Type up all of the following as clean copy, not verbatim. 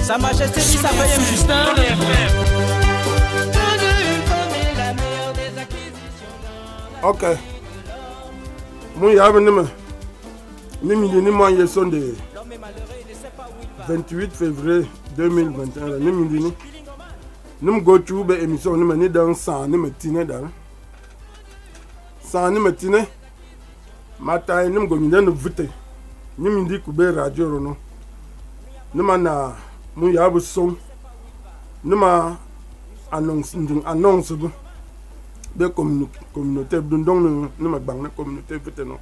Sa Majesté Lisa Payem Justin. Ok. Mon yab ni ni moi sont de 28 février 2021 ni ni nous go to be émission ni dans ça ni matine dans ça ni matine matin ni go ni dans vite ni ndi ku be radio no ni mana mon yab son ni ma annonce de communauté donc nous ma bang na communauté vite non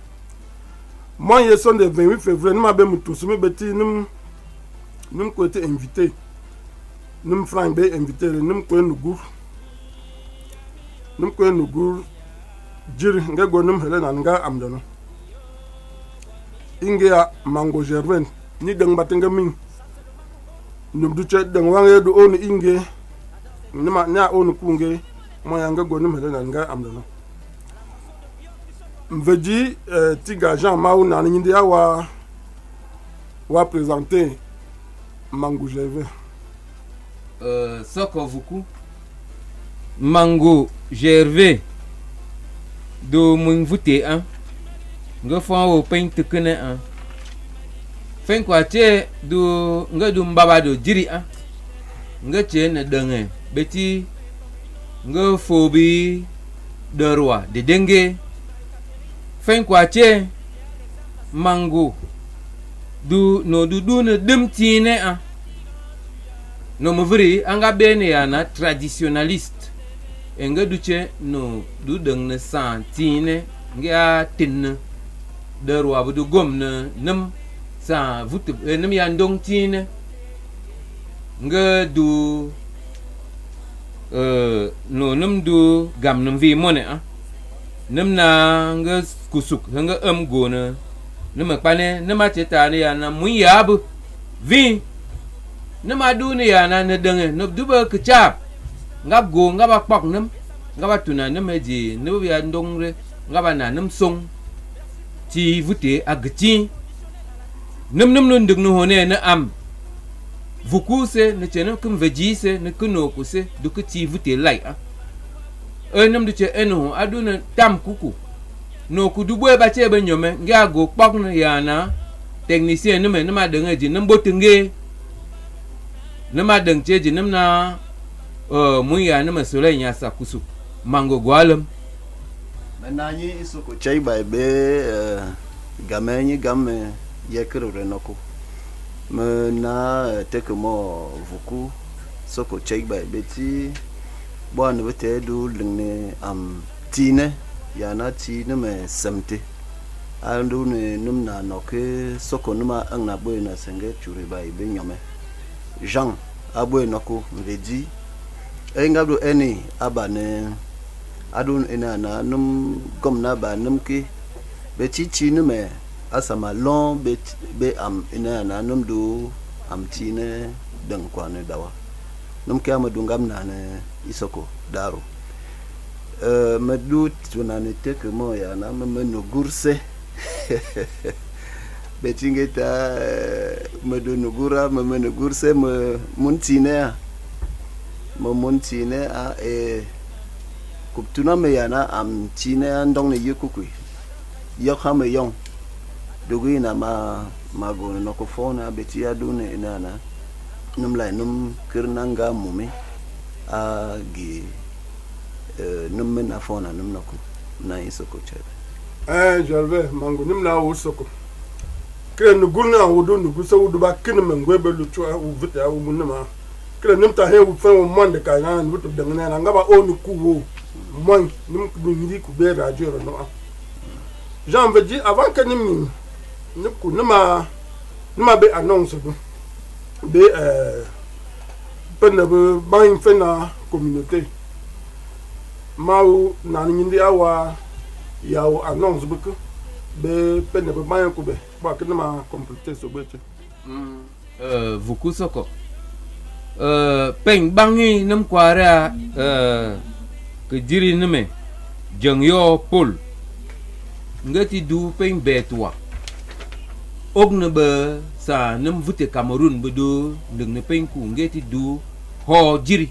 moi ils sont de 28 février nous m'a ben tous me beti nous ko été invité nous frank be invité nous ko nugur jir nga go nous helena nga am dono ingia mango gervin ni dang batenga min nous du chet dang wange do on inge ni ma nya on kunge moi yanga go nous helena nga am dono mveji tiga Jean Maou na nyindi wa présenter Mango Gervais. Soko vuku Mango Gervais do mungvute an nga fa o paint kene an fen kwa che do nga do mbaba do jiri an nga che na dange beti nga fobi de roi de dengue fen kwa che Mango du no ne demtine a no mvri anga bene ya na traditionaliste enga duche no du deng ne santine nga tin de roi bu du gom ne nem sa vut nem ya ndong tine nga du no nem du gam nem vi mone a nem na nga kusuk nga go na nema kpane nema cheta ne ya na muyabu vi nema du ne ya na ne denge no duba kchap ngab go ngaba pak nem ngaba tuna nema ji ne ya ndongre ngaba na nem song ti vute agti nem no ndug no hone na am vuku se ne chenem kum veji se ne kuno ku se du kti vute lai a nem du che eno adu ne tam kuku no kudubwe ba che ben nyome nga go pok na ya na technicien ne me ma deng ji nem botunge ne ma deng che ji nem na mu ya ne ma sole nya sa kusu mango gwalem menanyi isoko chai ba be gamenyi game yekero renoko me na tekemo vuku soko chai ba beti bwana bete du lingne am tine yana ti nume samte andu ne numna noke soko numa angna boy na senge churi bai be nyome Jean aboy noko mvedi engabdo eni abane adun ena na num gomna ba numke be chi nume asama long be am ena na numdu am ti ne dang kwane dawa numke amadungam na ne isoko daro madut tunanete que mo ya na meno gurse betingeta medo gura meno gurse me muntine a kuptuna me ya na am tine andong ne yekukui yokhame yong dogi na mago no ko fona betia dune nana num lai num kirnanga mumi a gi num men afona num nako na isoko chebe Gervais mango nim na wo soko kre no gurna wudu no gusa wudu ba kin mengwe be lutu a vita wu munma kre nim ta he wu fa wo monde ka na wutu dangana na ngaba onu kuwo mon nim ku ngiri ku be radio no Jean veut dire avant que nim ku nima be annonce be pena be ban fena communauté mau na nyindi awa yawo annonce buku be pena be ban ku be ba que nima compléter so beche vuku soko peng bangi nam kwara ke jiri neme jang yo pol ngati du peng betwa ogne be sa nem vute Cameroun be do ndeng ne penku ngeti du ho jiri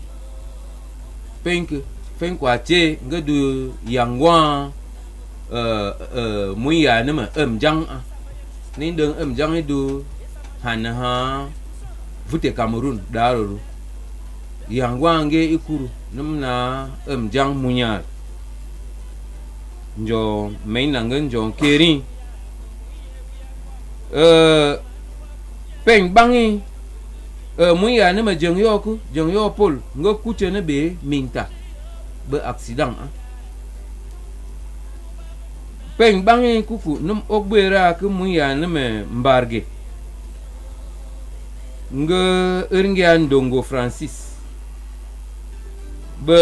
penku ache ngadu yangwa muya nema jang ni deng jang itu hana ha vute Cameroun daruru yangwa nge ikuru nemna jang munya njo maina njo keri peng bangi muya nema jeng yo pol ngo kuche ne be minta be accident peng bangi kuku num ogbera ke muya nema mbarge nge eringia ndongo Francis be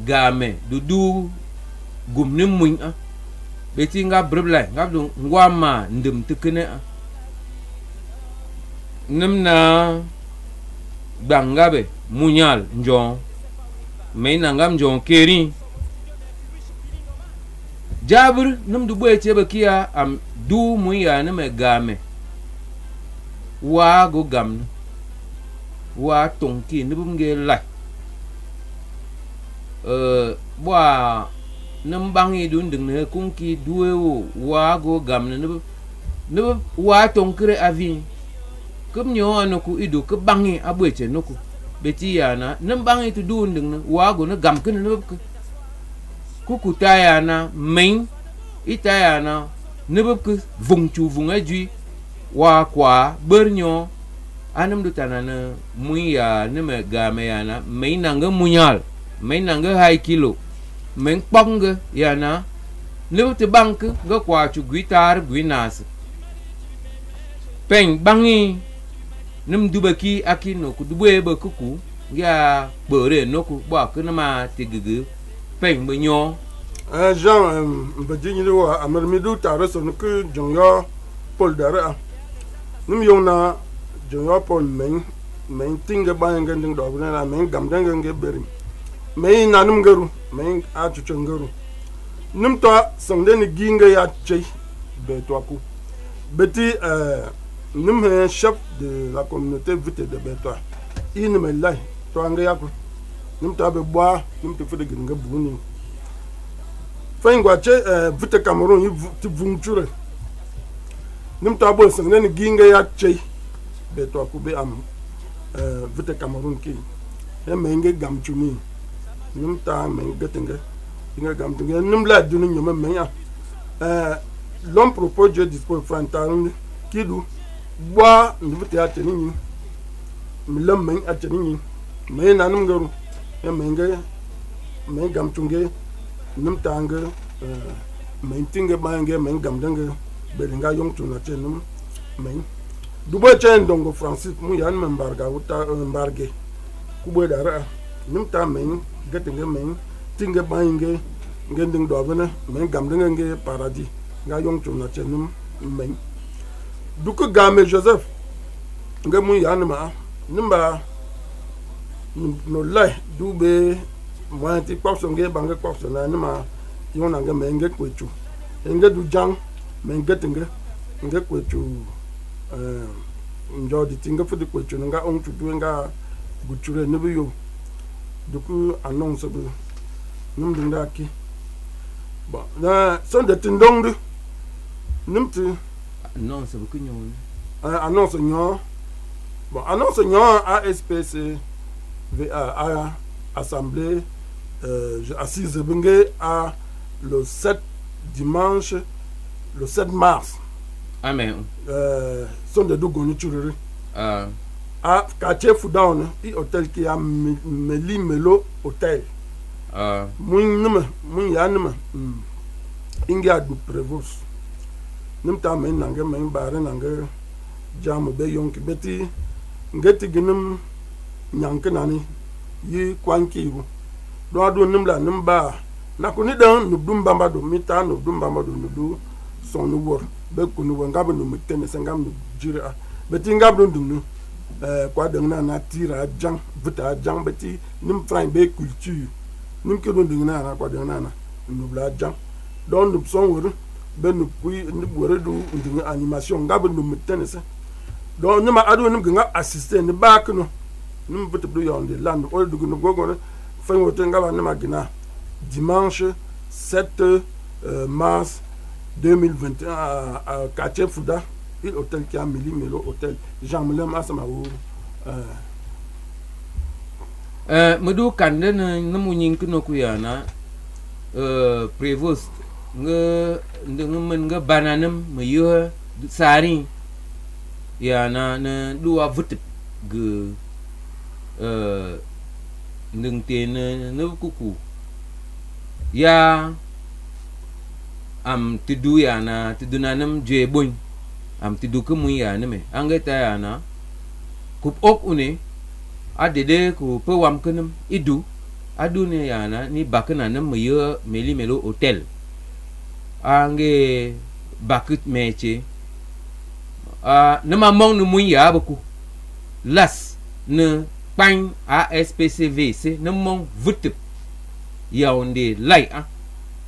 game dudu gumnim muñ beti nga breblay nga do ngwama ndem tekene nemna bangabe munyal njon meina ngam njon keri jabr nem du boye chebe kia am du muya ne me game wa go gam wa tonki ne bumge lai bwa nem bangi dun deng ne kunki duwe wa go gam ne wa tonkre avi kum nyo anoku idu ke bangi abweche noku beti yana nem bangi tu dun deng wa go ne gam ken ne kuku tayana main itayana ne buk vungchu vungaju wa kwa bernyo anam du tanana muya ne me game yana main nanga munyal main nanga high kilo men pong yana ne te bank ga kwa chu guitar guinas peng bangi nem dubaki akino ku dubwe be kuku ya bere noku ba kana ma tigege peng be nyo Jean mbajini lo amermidu tare son ku jonyo pol dara nim yona jonyo pol men tinga banga nding do na men gamdanga nge berim men nanum garu men a chuchu ngaru nim to sangde ni ginga ya chei be to ku beti nim he chef de la communauté vite de Betoa in me lai to anga ya ku nim to be boa nim to fede ginga buni Fengwache vite Cameroun yi ti vungchure nim to bo sangde ni ginga ya chei be to ku be am vite Cameroun ki e menge gamchuni nim ta men getinga inga gamtinga nim la dunu nyoma menya l'homme propose Dieu dispose frantarun kidu boa ndivite ateni ni milam men ateni ni men nanum garu e menge men gamtunge nim tanga men tinga bange men gamdanga belinga yongtu na chenum men dubo chen dongo Francis mu yan membarga uta embarge kubo dara nim ta men getinga men tinga bange ngending do bana men gamdanga nge paradis nga yongtu na chenum men duku game Joseph nga mu yan ma nimba no lai dube moi ti kwapso nge bange kwapso na nima yona nga menge kwechu nge du jang menge tinga nge kwechu njodi tinga fudi kwechu nga onchu du nga guchure ne biyo duku annonce bu num dinda ki bon na son de tindong nimti annonce bu kunyo annonce nyo bon annonce nyo ASPC VA assemblée assise Bengue à le 7 dimanche le 7 mars amen son de Dougoni Chururi à quartier Foudown et hôtel qui a Meli Melo hôtel mun ya nima inga du prévos nim ta men nanga men bare nanga jamu be yonki beti ngeti ginum nyankanani yi kwankiwu do adu nimla nimba na ko ni dan no dum bamba do mita no dum bamba do no do son no wor be ko no ngab no mitene sangam no jira beti ngab do dum no kwa de na tira jang vita jang beti nim frain be culture nim ke do dum na kwa de na no bla jang don no son wor ben kui ni bore du ndinga animation ngaba no metenese donc ni ma adu ni nga assister ni back no ni peut être yon de land o du no gogo fa wote ngaba ni ma gina dimanche 7 mars 2021 à quartier Fouda, l'hôtel qui a Melo hôtel Jean Moulin Asamaou. Madu kande na namunying kuno kuyana prevost nga men nga bananam mayo sari ya na dua vutip ge ndeng tene na kuku ya am tidu ya na tidu nanam je boy am tidu kemu ya ne me angeta ya na kup ok une adede ku pewam kenam idu adu ne ya na ni bakana nam mayo melo hotel ange bakut meche nama mong nu mun ya baku las ne pang ASPCV se ne mong vutip ya onde lai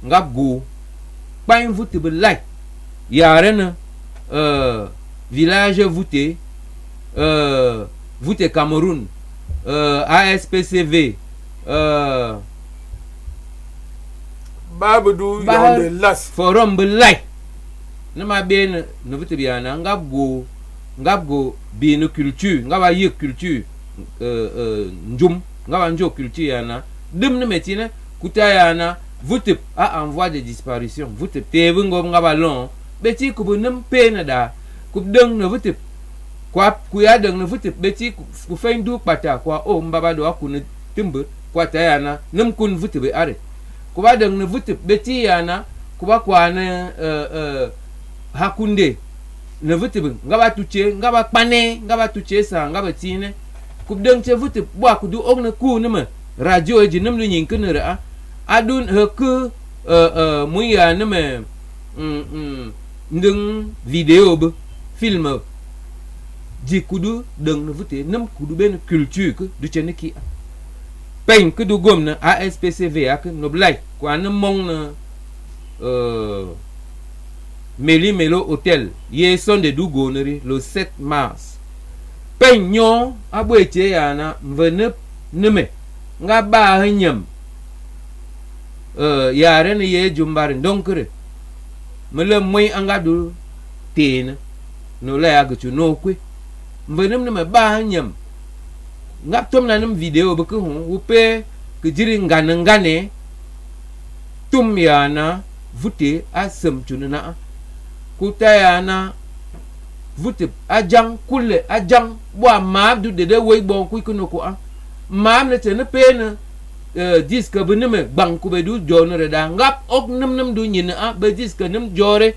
ngap go pang vutip lai ya rena village voûté voûté Cameroun ASPCV Babou yonde las forum belai nama ben no vutip ya na ngap go bi no culture ngaba ye culture njum ngaba njo culture ya na dim ne metina kuta ya na vutip en voie de disparition vutip te ngom ngaba long beti ku bunum pe na da ku deng no vutip kwa ku ya deng no vutip beti ku fain du pata kwa o mbaba do ku ne timbe kwa ta ya na num kun vutip are ku ba deng no vutip beti ya na ku ba kwa ne hakunde ne vutip ngaba tuche ngaba pane ngaba tuche sa ngaba tine ku deng che vutip bwa ku du og ne ku ne ma radio e jinum lu nyin kun ra adun he ku mu ya ne me ndeng video be film ji kudu deng ne vute nam kudu ben culture ke du chen ki pen ke du gom na ASPCV ak no blai kwa na mong na Melo Hotel ye sonde du goneri le 7 mars pen nyo abweche ya na mvene neme nga ba hanyam ya rene ye jumbar ndonkere mele moy angadu tena no la agachu no kwe mbenem ne ba nyam ngap tom nanam video be ko upe ke jiri ngane tum ya na vute asem chunana kuta ya na vute ajang kule ajang bwa mabdu de wey bon ku ko ko mam ne tene pena diska beneme bangku bedu jonere da ngap ok nem du nyina be diska nem jore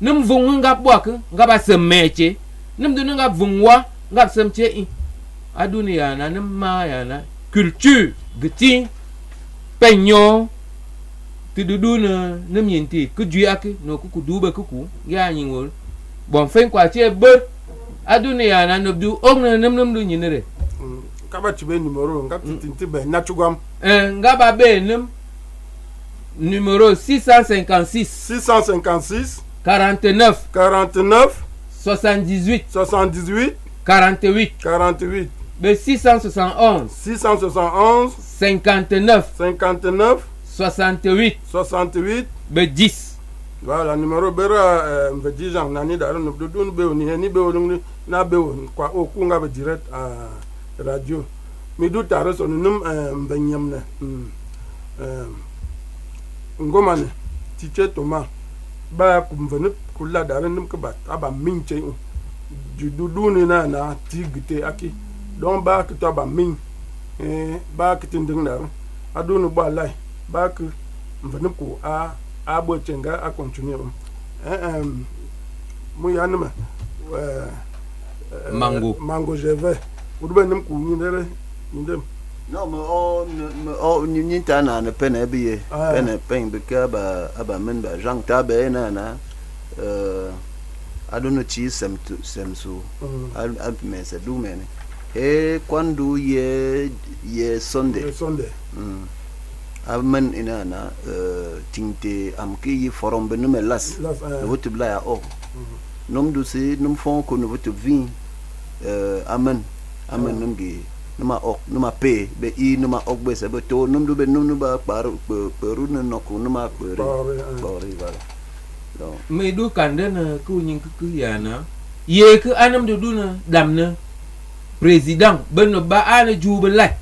nem vung ngap bwak ngap asemeche nem du ngap vungwa ngap semche i adunia na nem ma ya na culture geti penyo tidudu na nem yinti kuju ake no ku du be ku ya nyingol bon fen kwa che be adunia na no du ok nem du nyinere kaba tibe numéro ngap tinti be natugam ngaba be numéro 656 49 78 48 be 671 59 68 be 10 voilà numéro bera me dijan nani da no dun be oni ni be oni na be kwa oku ngaba direct à radio mi du tare so num mbanyam na ngomane tiche toma ba kumvene kula dare num ke bat aba minche du dudu ni na tigite aki don ba ke to ba min ba ke tinding na adunu ba lai ba ke mvene ko a bo chenga a continue mu yanuma mango jeve uduba nim ku nyindere nyindem no mo nyinta na ne pene biye pene pen bika ba men ba jang tabe na adono chi semsu al mese du mene quando ye Sunday amen ina na tinte am ki yi forum be nume las no vote bla ya o num du se num fon ko no vote vin amen num gi numa ok numa pe be i numa ok be se be to num du be num ba paru peru no ko numa peru bori wala donc me du kande na ku nyin ku ya na ye ku anam du na dam na president ben ba ana ju be lai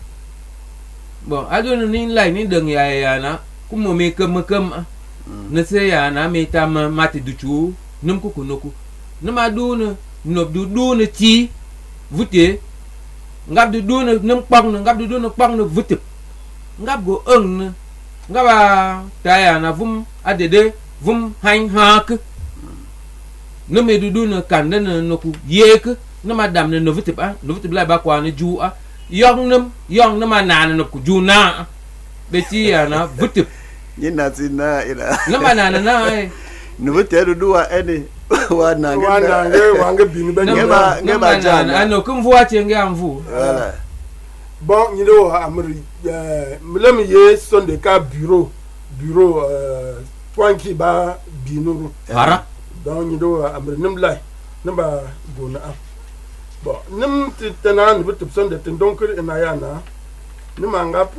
bon aduna ni lai ni deng ya na ku mo me kem na se ya na me tam mati du chu num ku kunoku numa du na nob du na chi vute ngab du na num pang na ngab du na pang na vute ngab go na ngaba ta ya na vum adede vum hain hak no me du na kande na no ku yek na madam na no vute la ba kwa na ju a yong na manana no ku ju na beti ya na vute ni na tina ina na manana na no vute du wa ene wana wanga bini ba ngeba jana ano kumvua chenge amvu voilà bon ni do amri mlem ye son de ka bureau point qui ba binuru hara donc ni do amri nim lai namba gona bon nim titanan but son de donc ina ya na nim angap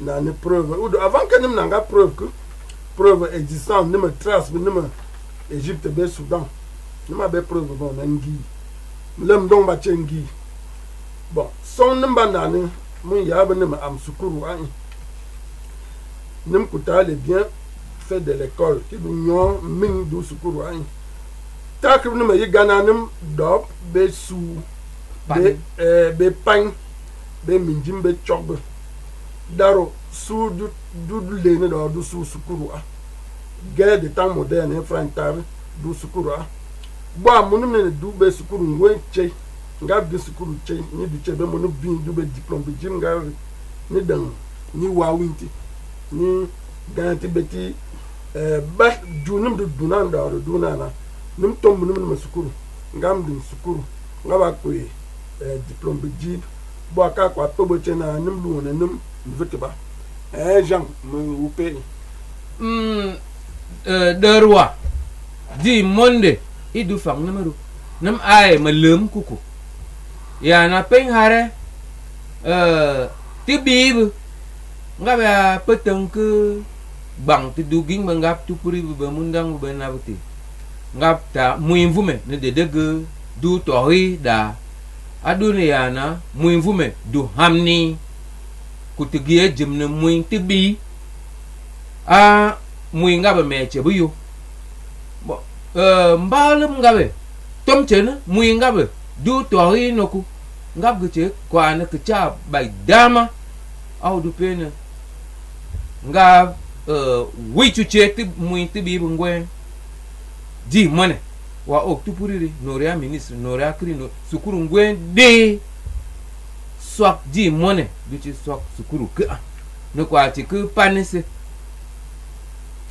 na ni preuve ou avant que nim nanga preuve existant nim trace nim Égypte be Soudan nima be preuve bon nangi mlem don ba chengi bon son nimba nani mun ya ba nim am sukuru an nim kutale bien fait de l'école ki du nyon min du sukuru an takib nima yi gana nim dop be su be pan be minjim be chogbe daro su du le ne do su sukuru an guerre de temps moderne infrantable du sukuru a bo amunum ne du be sukuru ngwe che ngab de sukuru che ni du che be monu bin du be diplôme be jim ngar ni dan ni wawinti ni ganti beti ba junum du dunanda do dunana num tombu num sukuru ngam din sukuru ngaba ko diplôme be jib bo aka kwa to bo che na num lu ne num vetiba Jean mu upe de roi di monde idu fang namaru nam ai ma lum kuku ya na pen hare ti bib ngaba peteng ke bang ti duging mangap tu puri be mundang be na buti ngap ta muimvume ne de dege du tori da adune ya na muimvume du hamni kutigie jemne muin ti bi a mui ngabe meche buyu bo mbalum ngabe tom chena mui ngabe du tori noku ngab geche kwa na kecha bai dama au du pena ngab wichu cheti mui tibi bungwe di mane wa ok tu puriri noria ministre noria krino sukuru ngwe de swak di mone du chi swak sukuru ka no kwa ti ku panese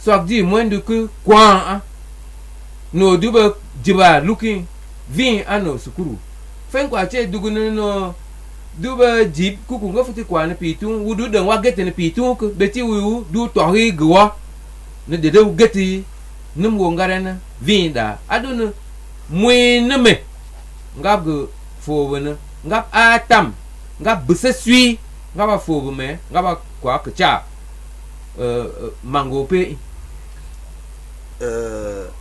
swak di mwendu ku kwa no duba jiba looking vin ano sukuru fen kwa che dugu no duba jib kuku ngofuti kwa na pitu wudu dan wa gete na pitu ku beti wu du tori gwa ne de geti num wo ngarana vin da aduna mweneme ngab go fowena ngab atam ngab busesui ngaba fowme ngaba kwa kacha mango pe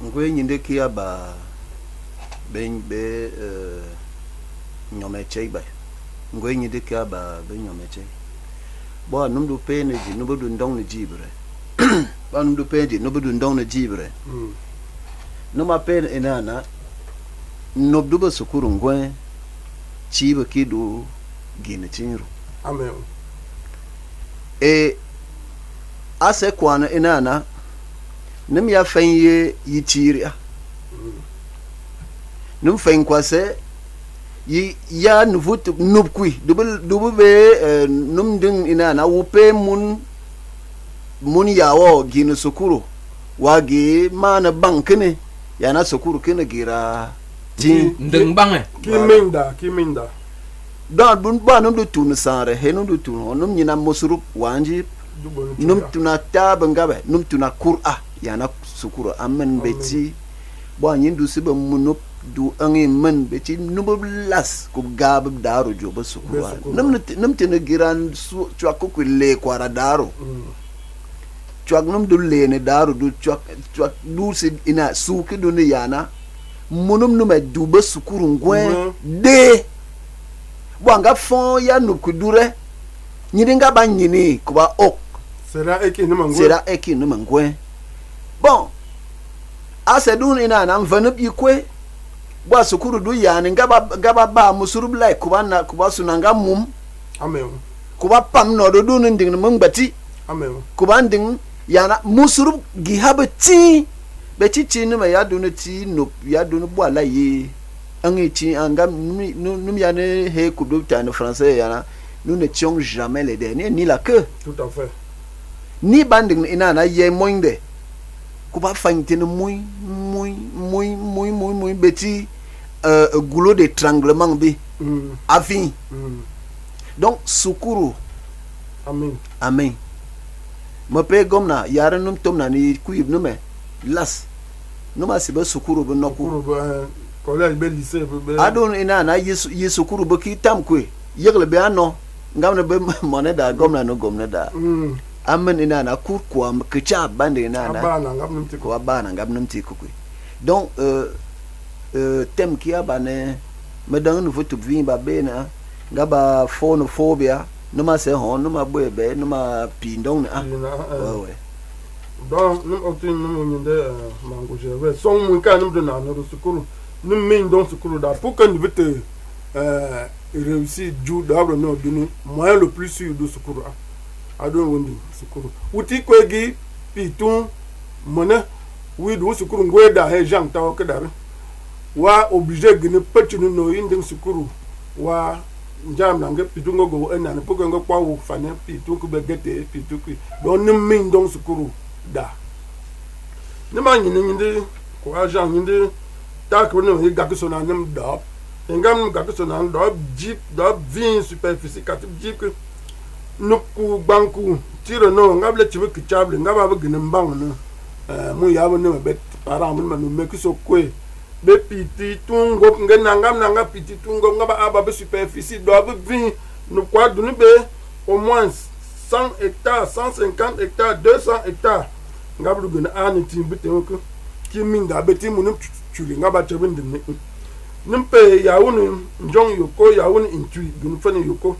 ngwe nyinde kia ba ben be nyomeche ba ngwe nyinde kia ba be nyomeche bo numdu pe ne ji nubudu ndong ne jibre ba numdu pe ji nubudu ndong ne jibre numa pe enana nobdu ba sukuru ngwe chiba kidu gine chinru amen ase kwana enana nim ya fanye yitiria num fen kwase yi ya nuvut nubkui dubu be num din ina na wupe mun yawo gina sukuru wagi mana bankene ya na sukuru kene gira tin ndeng bange kiminda da bun ba num du tun sare he num du tun num nyina musuru wanji num tuna tab ngabe num tuna qur'a yana sukuru amen beti bo anyin du sibe munup du angi men beti nubab las ku gab daru jo ba sukuru num tena giran su chwa ko le kwara daru chwa num du le ne daru du chwa du si ina su ki du ne yana munum nume du ba sukuru ngwe de bo anga fon ya nukudure nyidinga ba nyini kuba ok sera eki ni mangwe bon asedun ina na mvanub ikwe bo sukuru du yani ngaba ba musurub lai kuba sunanga mum amen kuba pam no do dun nding ni mungbati amen kuba nding yana musurub gihabati beti ni ma ya dun ti no ya dun bo ala yi angi ti anga num ya ne he kudu ta en français yana nous n'étions jamais les derniers ni la queue. Tout à fait. Ni banding ina na ye moinde. Kuba fanyite no muy beti goulot d'étranglement bi. Afi. Donc sukuru. Amen. Mo pe gomna yara num tomna ni kuyib nume las. Numa sibe sukuru bo noku. Collège be lycée be. Adon ina na yi sukuru bo ki tam kwe. Yegle be ano. Ngamna be moneda gomna no gomna da amen ina na kur kwa kicha bande ina na abana ngabnum ko abana ngabnum ti ko donc tem ki abane medang no fotu vin ba bena ngaba phonophobia numa se hon numa boebe numa pindong na ouais donc num otin num nyinde mango jeve son mun ka num de na no sukuru num min don sukuru da pour que nous vite réussir du d'abord no dunu moyen le plus sûr de sukuru adon wondi sukuru uti kwegi pitun mona wi do sukuru ngweda he jam taw kedare wa obligé gene petinu no yindin sukuru wa njam nange pitun go enana pour que ngo kwa wo fane pitun ku begete pitun ku don nim min don sukuru da ne ma nyinde ko agent nyinde ta ko no ga ko so na nem da engam ga so na do jeep do vin superficie katib jeep nuku banku tiro no ngable chibe kichable ngaba bagine mbang no mu yabo ne bet para mun manu mekiso kwe be piti tungo ngena ngam na piti tungo ngaba aba be superficie do be vin no kwa dunu be au moins 100 hectares 150 hectares 200 hectares ngablu gene ani timbite ko kiminga beti munum chuli ngaba chebe ndine nimpe yawun njong yoko yawun intui gunu fane yoko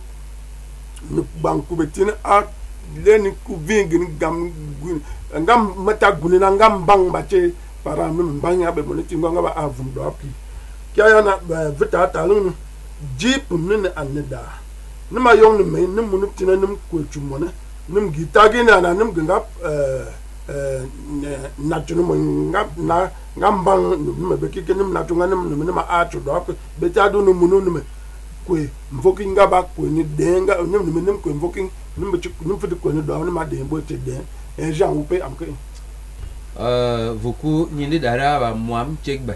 nu banku betina a leni ku vingin ngam mata gunina ngam bang bache para min banya be moniti nganga ba avum do api kya na vita talun jeep min anida nima yong ni me nim munu tina nim ko chumona nim gitagi na nim ngap na tunu ngap na ngambang nim be kigenim na tunga nim ma a chu do api beta do no munu nim kwe mvoking ngaba kwe ni denga nim kwe mvoking nim be nim fudu kwe ni do nim ma de bo te den en jan ou pe amke vuku nyindi dara ba muam chekba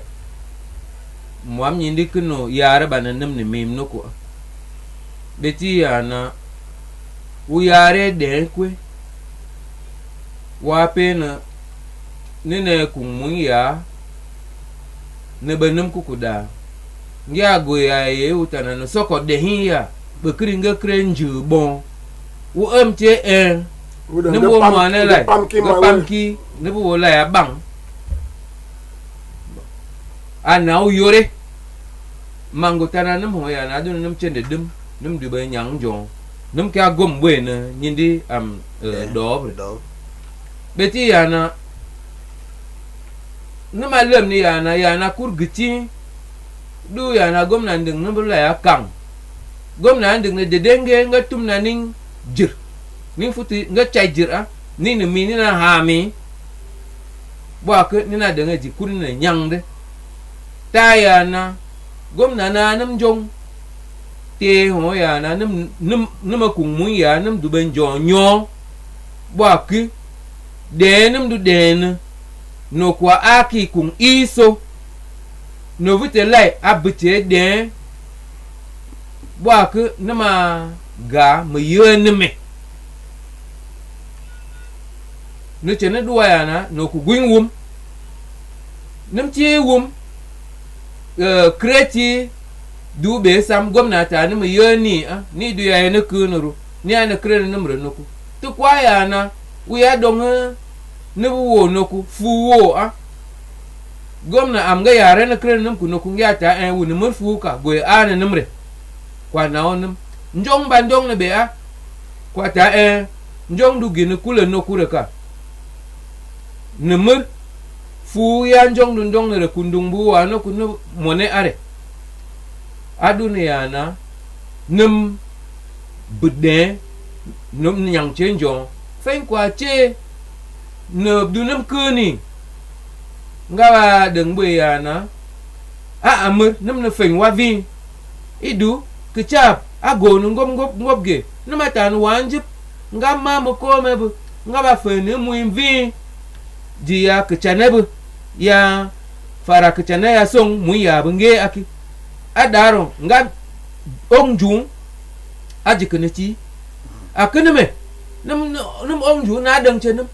muam nyindi kuno yara bana nim ni mem no ko beti yana u yare de kwe wa pe na nene kumun ya ne benum kukuda ngia go ya ye utana no soko de hiya be kringa krenju bon u amche ne bo mane lai pamki ne bo la ya bang ana u yore mango tana num ho ya na dun num chende dum num du be nyang jong num ka gom we na nyindi am do beti yana numa lem ni yana kur giti du yana gomna nding num la ya kang gomna nding ne de denge nga tum na ning jir ning futi nga chay jir a ni ne mi ni na ha mi bo ak ni na de nga ji kun ne nyang de ta yana gomna na nam jong te ho yana num ku mu ya num du ben jo nyo bo ak de num du den no kwa aki kun iso no vite lai abite den bo ak nama ga me yene me no chene duwa ya na no ku gwin wum nim chi wum kreti du be sam gwamnata ni mu yoni ni du ya ne kunuru ni ana kre ni mre no ku tu kwa ya na u ya dong ne wo no ku fu wo gwamna am ga yare na kre nim ku no ku ya ta wu ni mu fu ka go ana nimre kwa na onim njong bandong ne be kwa ta njong du gine kule no kure ka nemur fu ya njong du ndong ne kundung bu wa no kunu mone are adune ya na nem budde nom nyang chenjo fen kwa che ne du nem kuni ngawa deng bu ya na amur nem ne fen wa vi idu kechap ago no ngop ge nema tan wanjip ngama mo ko mebu ngaba fene mu invi dia kechanebu ya fara kechane ya song mu ya bunge aki adaro nga ongjung ajikeneci akeneme nem ongjung na dang chenem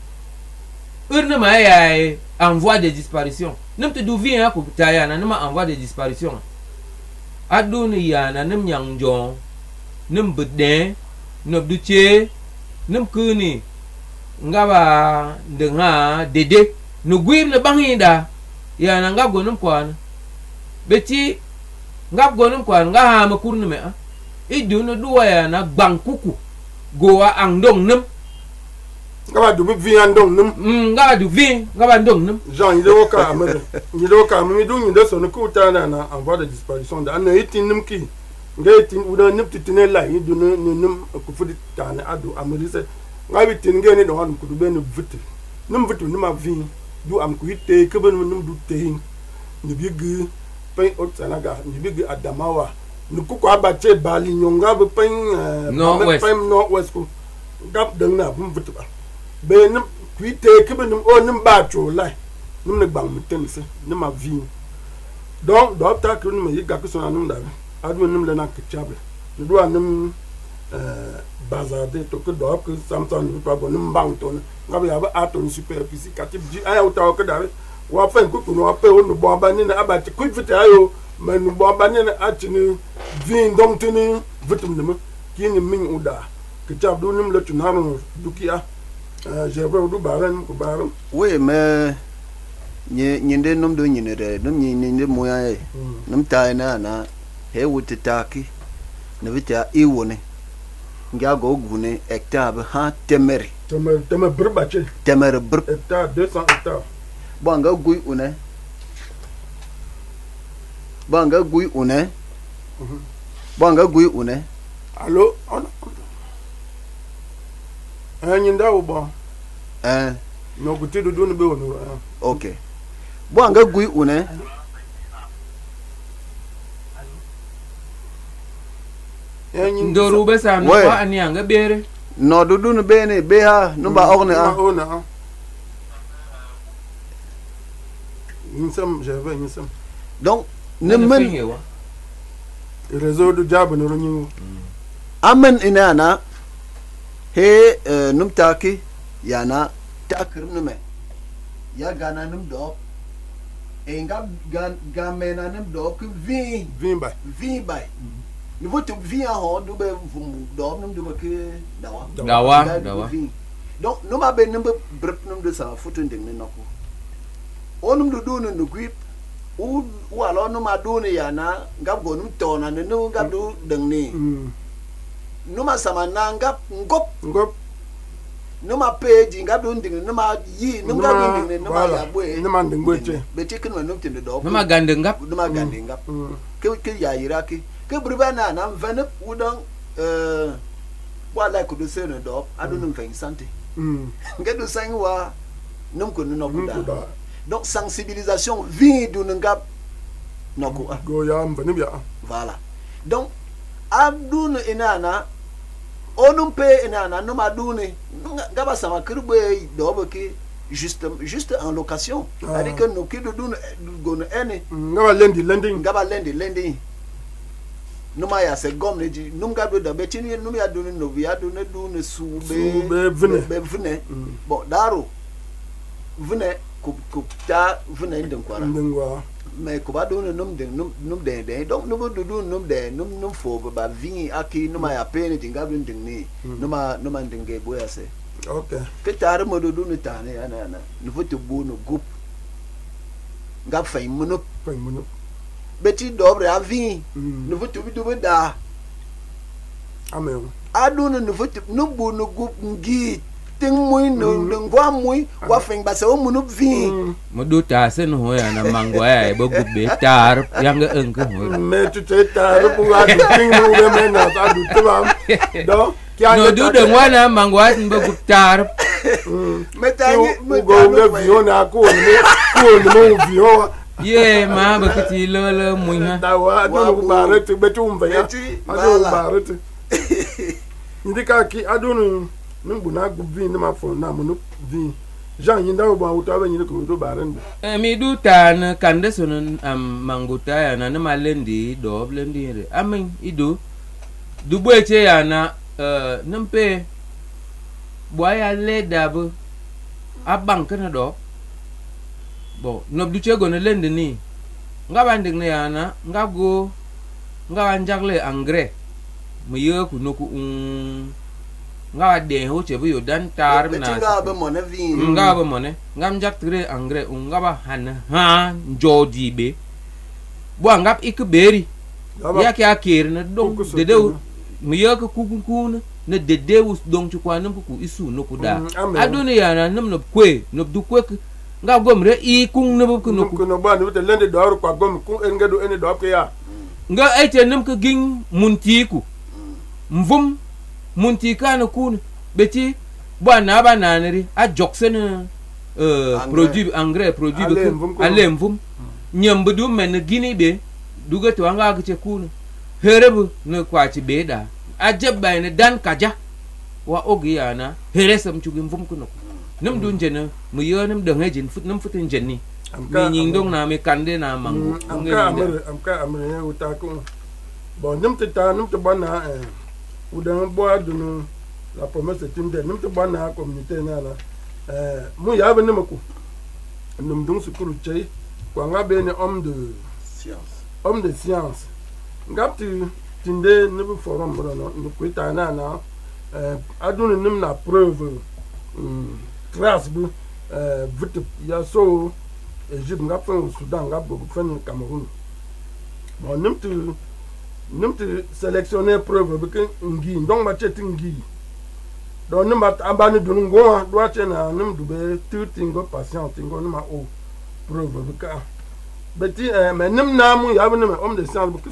urne ma ya en voie de disparition nem te du vient ko taya na nema en voie de disparition aduni ya na nem nyang jong nem bedin nob du che nem kuni ngaba denga dede no gwim na banginda ya na ngab gonum kwan beti ngab gonum kwan nga ha ma kurnu me idu no duwa ya na bankuku gowa angdong nem ngaba du vi andong nem ngaba du vi ngaba ndong nem Jean yido ka amere yido ka mi du nyido so no kuta na en voie de disparition da na itin nem ki ngeti uda nipti tine la yidu no nem ku fudi tane adu amere se ngabi tin ngene do han ku du ben vuti num vuti num avi du am ku ite ke ben num du tehin ni bigi pen otsanaga ni bigi adamawa ni ku ko abache bali nyonga be pen no west ku gap dang na bum vuti ba be num ku ite ke ben num o num ba cho lai num ne bang muten se num avi donc do ta ku num yi ga ku so na num da adu num le na kichabe ni do num bazarde to que do que samson ni pa bon mbang to ngabe ya ba aton superficie katib ji aya utaw ke dawe wa fa ku no pa o no bo ba ni na abati ku fite ayo man no bo ba ni na atini vin dong tini vitum ne ki ni min uda ke tab do nim le tu na no du ki a je ba du ba ran ku ba ran oui mais nyinde nom do nyine de nom nyinde moya e nom ta na he wutitaki ne vita iwone ngago gune hectare ha temeri temer brbache temer br hectare 200 hectares banga gui une banga gui une allo nyinda wo bon no guti do no be wono okay banga gui une ndoru be sam no ani anga bere no dudu no bene be ha no ba orne ona insam j'avais insam donc ne men réseau du diable no nyu amen inana he num taki yana takir nume ya gana num do e ngam gamena num do ku vin bay ni vote via ho do be vum do num do ke dawa donc no ma be num brep num de sa foto nding ne nako onum do no grip u wala no ma do ne yana ngab go num tona ne no ngab do dang ni numa sama na ngap ngop numa page ngap do nding numa yi num ngap nding numa ya boy numa nding boy che be che kin num tin do numa gande ngap ke ya yiraki ke briba na mvane udang wala ku do se no do adu num 20 centi ngado sang wa num ko no ko da donc sensibilisation vie do ngap no ko go ya mvane bia voilà donc aduna inana onum pe inana no madune ngaba sama kirbe do boki juste en location c'est-à-dire que no kido dun go no ene ngaba lendi no ma ya se gom ne ji num gado da be tini num ya dun no via dun ne sube vene bon daro vune ku ta vune ndin kwara ndingwa mais ku ba do num de donc no do num de num fo ba vingi aki numa ya pene tinga bin ding ni numa ndinge boya se okay ke tar mo do no tane ana no foto bu no group nga fay munup beti dobre a vingi no foto bi do da amen aduna no foto no bu no group ngi ting muy no ngwa muy wa feng ba se o munu vin mo do ta sen ho ya na mangwa ya ba gu be tar yang ga eng ko me tu te tar bu ga ting no we me na ta du tu am do no do de wana mangwa ba gu tar me ta ni me go le vio na ko ni mo vio ye ma ba kiti lo muy ha da wa do ku bare te be tu mva ya ado bare te ndika ki adunu nungu na gubi ni ma fo na munu vi jan yinda ba wuta ba nyine ko do barende mi du tan kande sonon manguta ya na malendi do blendi re amen ido du boeche ya na nampe boya le dab abang kana do bo no du che go na lendi ni ngaba ndig ne ya na ngago ngaba njagle engrais mu ye ku no ku nga de ho che bu yo dan tar na nga ba mo na vin nga ba mo ne ngam jak tre engrais nga ba han ha jodi be bo ngap ik beri ya ki akir na dong de de mi ya ku na de de us dong chu kwa nam ku isu no ku da aduni ya na nam no kwe no du kwe nga gomre i kung na bu ku no ku no ba no de lende do kwa gom ku en ga do en do ke ya nga ai te nam ka ging munti ku mvum munti kana kun beti bwana ba naneri a joksen produit engrais produit be alemvum nyambudu men gini be duga to anga ga che kun herebu no kwachi be da ajabba ne dan kaja wa ogiyana heresam chugi mvum kuno num dun jena mu yo num dang hejin fut num futin jenni mi nying dong na me kande na mangu am ka amre uta ko bon num ta num to bana udan boa dunu la promesse tinde num to bana communauté na mu ya be nemako num dun sukuru chei kwa nga be ne homme de science ngapti tinde ne bu forum bro no ku ta na adunu num na preuve trace bu vite ya so Egypte ngap fen Soudan ngap bu fen Cameroun bon num tu sélectionner preuve be ke ngi ndong ma cheti ngi do num ba abani dunu ngo do achena num du be tingo patient tingo num o preuve be ka beti mais num na mu ya be num homme de science be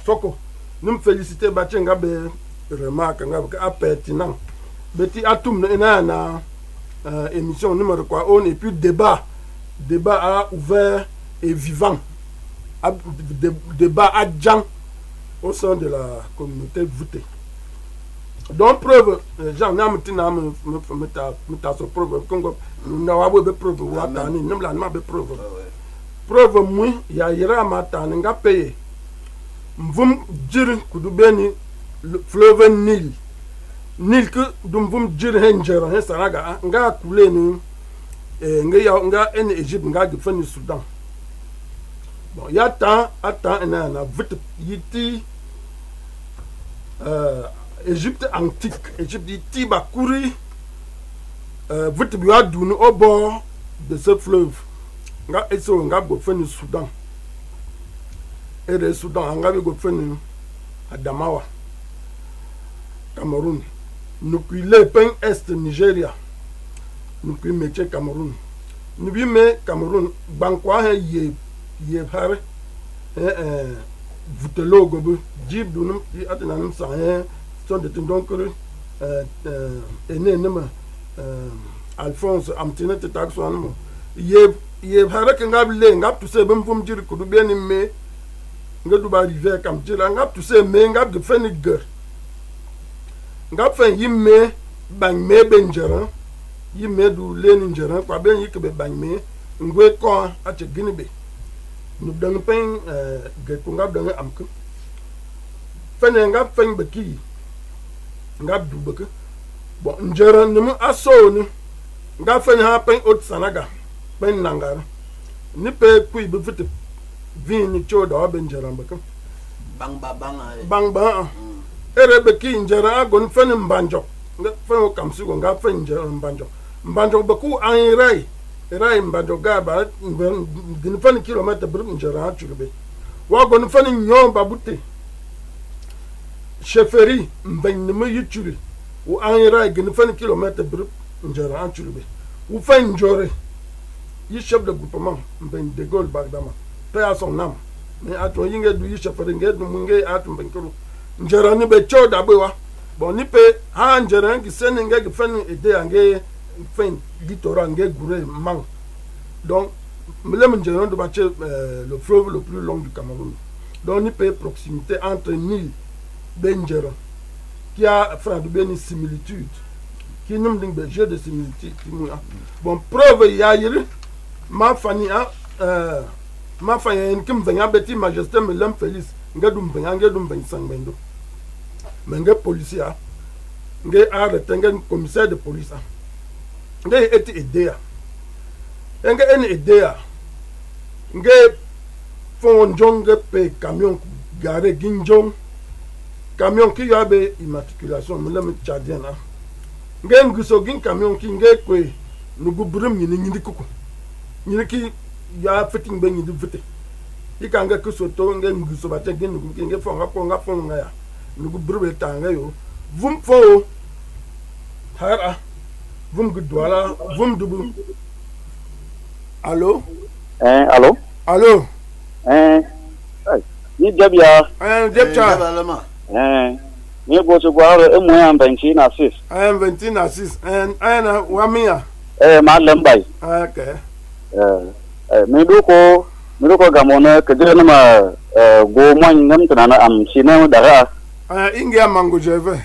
soko num féliciter ba chenga be remarque nga be pertinent beti atum na émission numéro quoi on et puis débat a ouvert et vivant débat adjant au sein de la communauté voûtée. Donc preuve Jean namtina me so preuve Congo na wabo be preuve watani nimla na be preuve mu ya yira mata nga paye mvum jiri kudubeni fleuve Nil que dumvum jiri henjera he saraga nga kuleni nga en Egypte nga gefani Soudan. Bon, il y a tant na vite yiti Égypte antique, Égypte yiti ba kouri vite bi adunu au bord de ce fleuve. Nga eso nga go feni Soudan. Et le Soudan nga go feni Adamawa. Cameroun. Nous qui le pen est Nigeria. Nous qui mettons Cameroun. Nous bi me Cameroun bankwa he ye har vutelo gobe jib dunum atanam sa he son de donc ene nema Alphonse amtine te taxo anmo ye har ke ngable ngap tu se bem fum jir ko du ben me ngadu ba river kam jira ngap tu se me ngap de fenigger ngap fen yimme bang me benjera yimme du leninjera kwa ben yike be bang me ngwe ko ate ginibe nous donnons pas ngap donnons amke fene ngap fen beki ngap du beke bon njera nemu aso ni ngap fen ha pen ot sanaga ben nangara ni pe kui be vite vini choda ben jara mbaka bang ba ere be ki njara gon fen mbanjo nga fen kamsi go nga fen njara mbanjo be ku an rai mbanjo ga ba din fen kilometer bir njara churbe wa gon fen nyon ba butte chefferie mben ne me yuturi u an rai gin fen kilometer bir njara churbe u fen njore yi chef de groupement mben de Gaulle Bagdama pe a son nam mais ato yinge du yi chefferie nge du munge ato mben kuru njara ni be choda bewa bon ni pe ha njara ngi sene nge fen ide ange fen litora nge gure mang donc le njara do ba le fleuve le plus long du Cameroun donc ni pe proximité entre Nil Benjera qui a frère de bien similitude qui nous dit be jeu de similitude bon preuve ya yiri ma fani en kim venya beti majesté Melem Félix ngadum venya sangbendo menga policier nge arrêté nge commissaire de police nge eti idea nge en idea nge fon jonge pe camion garé ginjong camion qui yabe immatriculation Melem Tchadien nge nguso gin camion ki nge kwe nugu burum nyindi kuku nyini ki ya fiting be nyindi vite ikanga kusoto nge nguso bate gin nugu ki nge fonga ponga ya nugu burum tanga yo vum fo hara vum gudwala vum dubu allo allo ni jabia jabcha ni go to gwaro emu ya 26 26 and ana wamia ma lambai okay me do ko gamona ke de na go mon ngam tana am sine dara ingia mango jeve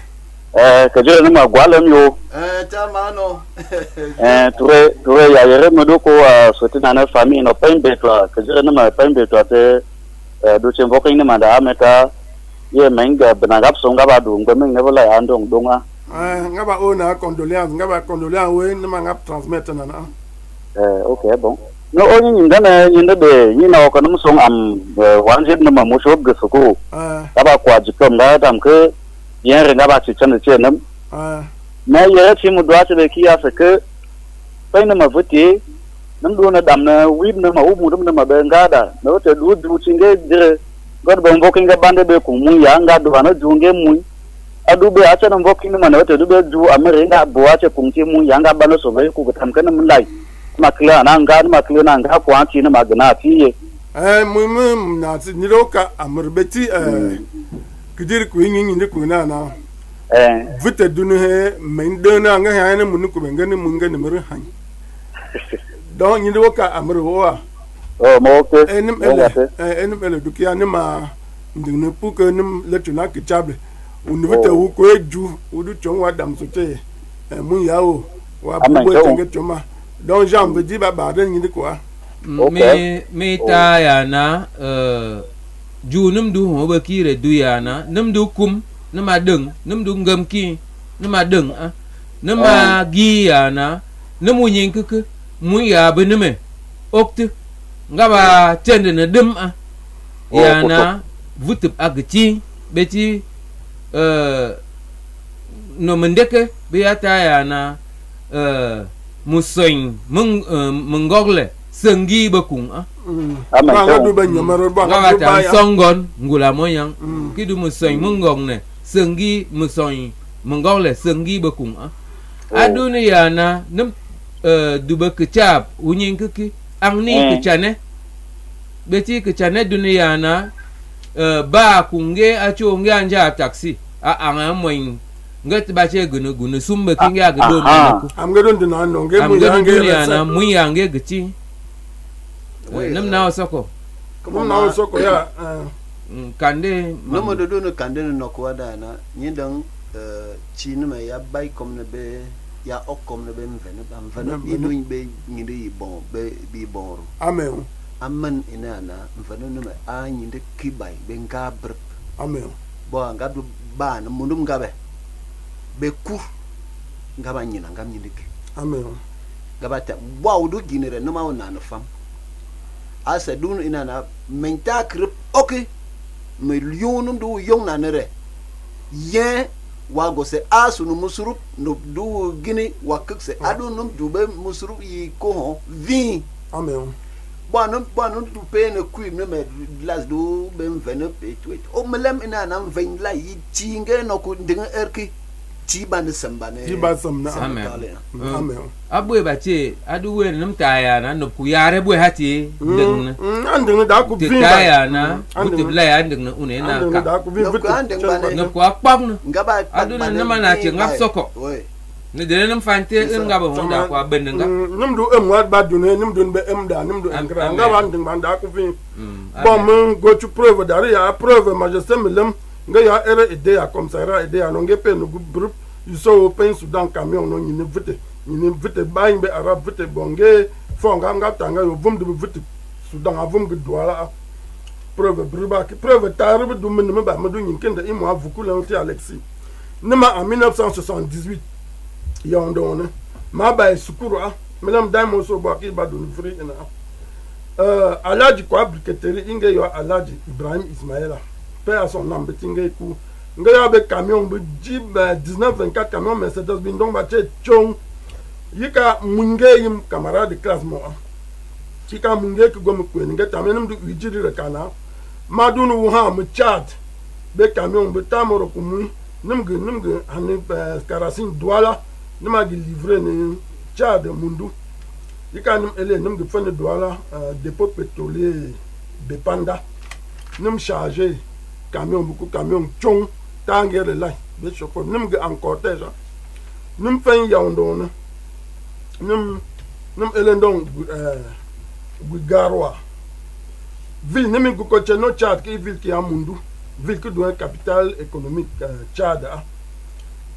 ke de na gwalam yo tamano ture ya yere me do ko sotina na famille no pembe to ke de na pembe to te do chembo ko ni manda ameta ye menga benagap songa ba du ngwe meng nevola andong donga ngaba ona condoléance we ni mangap transmettre na okay bon no oni nyindana nyinde be nyina ko num song am wanjid na mamusho gsuko aba kwa jikom da tam ke yen renga ba chichana chenam na ye chi mu dwa te ki ya sake pai na mavuti nam do na dam na wib na ma umu dum na mabenga da no te du chinge dire God be invoking the band be kumu ya nga do na junge mu adu be acha na invoking na na te du be ju ameringa bo acha kunti mu ya nga bano so be ku tam kana mun lai makla na nga kwa ti na magna ti ye mu na ti ni roka amurbeti kidir ku yin ni ku na vite dunu he men de na nga ha na mun ku benga ni mun ga ni mer han don ni roka amurwa mo ke enim ele dukia ni ma ndine puke nim letuna kichabe univite wu ko eju udu chonwa dam sote mu yawo wa bubo tenge choma donc Jean veut dire ba den ni quoi me ta ya na ju num du ho ba ki re du ya na num du kum numa deng num du ngam ki numa deng numa gi ya na numu nyin kuku mu ya be nume oktu ngaba tende na dem ya na vutup agti beti no mendeke beata ya na musoin mungogle sengi bakung ba du ban nyamaro ba ngaba songon ngula moyang kidu musoin mungong ne sengi musoin mungogle sengi bakung aduna ya na nem duba kecap unyin kiki angni kecane beti kecane dunia na ba kunge acho nge anja taxi anga moin ngat ba che gunu sumbe kinga gdo na am gedon dina no nge mu ya na mu ya nge gti nam na soko kom na soko ya kande no mo do no kande no ko da na nyindang chi no ya bai kom ne be ya okom ne be mvene idu be nyinde bon be bi bon amen amen ina na mvene no me a nyinde kibai be nga brp amen bo nga du ba na mundum ngabe be ku ngaba nyina ngam nyinde ki amen gabata wow du ginere no ma na no fam asa dun ina na menta krip okay millionum du yong na nere ye wago se asu no musurup no du gini wakse adu num du be musurup yi ko ho vi amen Bon, tu payes le coup, mais las do ben venir et tout. Oh, mais l'aime ina nam vin la yi tinge no ku dinga erki ti ban sambane. Ti ban samna. Amen. Abu bache adu we num taya na no ku yare bu hati ding. Anding da ku vin. Taya na ku la ya ding na une na ka. Da ku vin no ku akpam no. Ngaba adu na nama na che ngap soko. Ne de nam fante ngaba honda kwa ben nga. Num du wat ba du ne num du be da num du engra ngaba anding ban da ku vin. Bon mun go to preuve da ya preuve majesté melem nga ya era idea comme ça era idea no ngepe no groupe you so open Sudan camion no ni vite bain be arab vite bonge fonga nga tanga yo vum de vite Sudan avum ge douala preuve briba ki preuve tarib du men me ba ma du nyinkenda imo avuku la ti Alexis nima en 1978 yondone ma ba sukuru a melam daimo so ba ki ba du free ina alaji kwa briketeri inge yo alaji Ibrahim Ismaila paix à son âme betinge ku nga ya be camion be jib 1924 camion Mercedes bin donc ba che chong yika munge yim camarade de classe mo yika munge ku gom ku nga tamen du wijiri re kana madunu wu ha mu chat be camion be tamoro ku mu nimge hanin karasin douala nima gi livrer ne chat mundu yika nim ele nimge fane douala dépôt pétrolier de Panda nim charger camion beaucoup camion chong tangere lai be chauffeur nim ge en cortège nim fen yaondo nim elendon Garwa ville nim ko cheno Tchad ki ville ki amundu ville qui doit capitale économique Tchad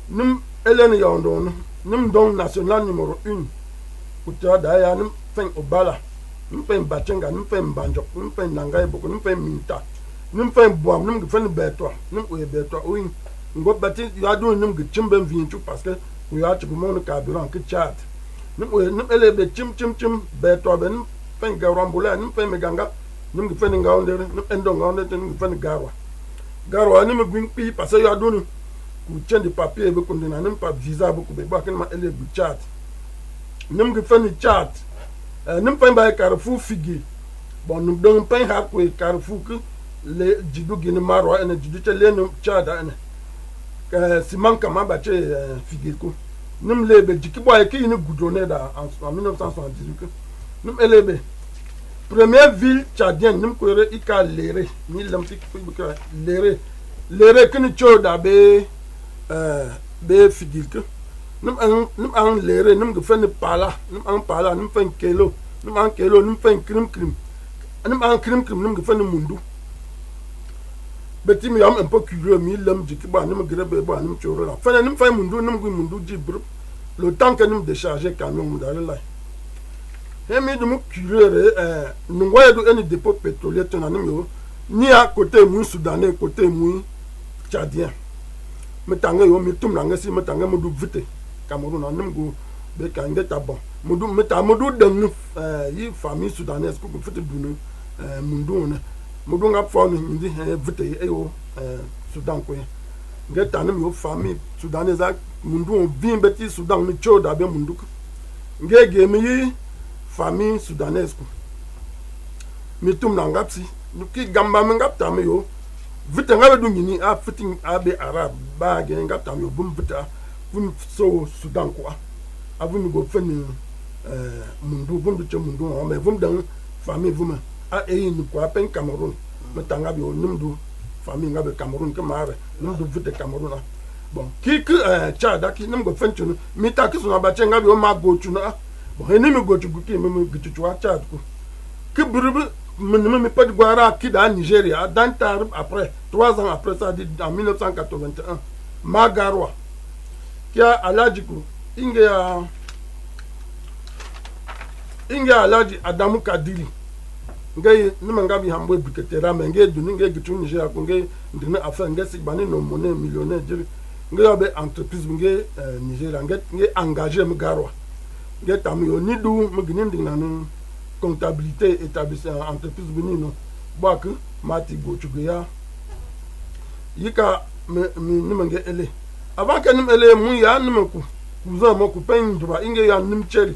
nim elen yaondo nim don national numéro 1 ku Tchad ya nim fen Obala nim fen Bachenga nim fen Banjok nim fen Nangai boko nim fen Minta nim fen boam nim ge fen beto nim o beto o ngo bati ya do nim ge chimben vinchu parce que o ya chibu mon carburant ke Tchad nim ele be chim beto ben fen garambula nim fen meganga nim ge fen ngaonde nim endo ngaonde nim ge fen garwa nim gwin pi parce que ya do ni ku chen de papier be kundina nim pa visa be ku be ba ken ma ele bu Tchad nim ge fen Tchad nim fen ba Carrefour Figi bon nim don pen ha ku Carrefour ke le jidu gini marwa ene jidu che le no Tchad ene siman kama ba che Figiko nim lebe jiki boy ki ni goudronné da en 1978 nim elebe première ville tchadienne nim ko re ika lere ni lam fi ko lere kini choda be Figiko nim an lere nim go fen pala nim fen kelo nim fen krim nim an krim nim go fen mundu beti mi am un peu curieux mi lam jiki ba nim grebe ba nim choro la fana nim fay mundu jibr le temps que nim décharger camion mu dale la he mi dum curieux nous voyons do un dépôt pétrolier tonanim yo ni à côté mu soudanais côté mu tchadien metanga yo mi tum nanga si metanga mu du vite Cameroun nim go be kanga tabon mu du dem yi famille soudanaise ko fite dunu mundu na mudu nga fo ni ndi vite eyo Sudan ko ngeta nem yo famille sudanese mundu bin beti Sudan mi choda be mundu ngege mi yi famille soudanaise ko mi tum na ngapsi ki gamba mi ngapta mi yo vite nga be du nyini a fitin abe arab ba ge ngapta mi yo bum vita bum so Sudan ko avum go feni mundu bum du che mundu o me bum dan famille bum a ni kwa pen Cameroun metanga bi onumdu famille ngabe Cameroun ke mare numdu vite Cameroun bon ki Tchad ki nim go fenchu mi ta ki suna ba chenga bi o ma go chu na bon eni mi go chu ki mi gitu chu Tchad ko ki burbu mi pas de guara ki da Nigeria dans après 3 ans après ça en 1981 Magarwa ki alaji ko inge alaji Adamu Kadiri ngay nima ngabi hambo biketera menge duni ngay gitu Nigeria ko ngay ndina affaire ngay sigbani no monnaie millionnaire jiri ngay be entreprise ngay Nigeria ngay engagé mi garwa get am yo ni du muginin ding nan comptabilité établissement entreprise benino bak mati go chuguya yika mi nimenge ele avant que nim ele mu ya nimku cousin mo ku pen droit inge ya nim cheri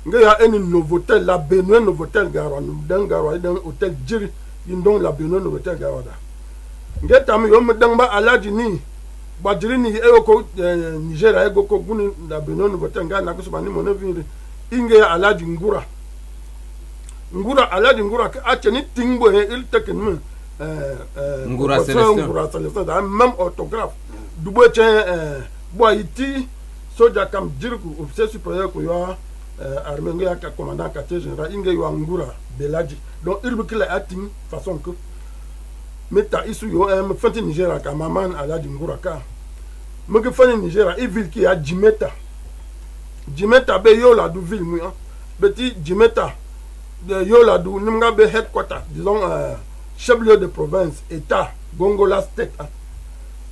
nge ya eni Novotel la Benoît Novotel garo dan garo dan hôtel jiri yindon la Benoît Novotel garo da nge tam yo mdang ba alaji ni ba jiri ni e ko Nigeria e go ko guni la Benoît Novotel ga na ko so ni mo na vini inge ya alaji ngura alaji ngura ka acheni tingbo he il tekin me Ngura Célestin da même orthographe dubo chen boy iti soja kam jirku officier supérieur ko yo armée nga ka commandant quartier général inge yo ngura belaji donc il veut que la ating façon que meta isu yo me fenti Nigeria ka maman alaji ngura ka me ke fani Nigeria e ville qui a Jimeta be yo la du ville mu beti Jimeta de yo la du nimga be headquarter disons chef-lieu de province état Gongola state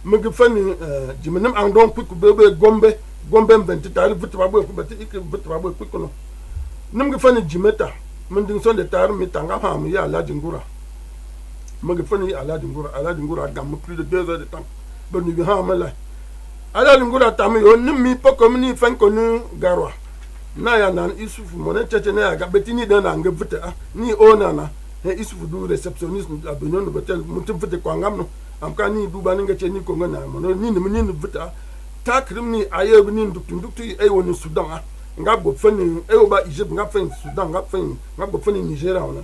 me ke fani Jimenem andon puku bebe Gombe 20 tar vitba boy ko beti ik vitba boy puku no nim ke fani Jimeta men ding son de tar mi tanga ha mi ya alaji ngura me ke fani alaji ngura gam plus de 2 heures de temps ben ni ha mala alaji ngura tam yo nim mi poko mi fan ko nu garwa na ya nan isufu mo ne cheche na ga beti ni dan nga vita ni ona na he isufu du réceptionniste a Benoît Novotel mutum vita ko ngam no am ka ni du ba nga che ni ko ngana mo ni ni vita ta krim ni aye ni nduktu e woni Sudan nga bo fani e o ba Egypte nga fani Sudan nga bo fani Nigeria ona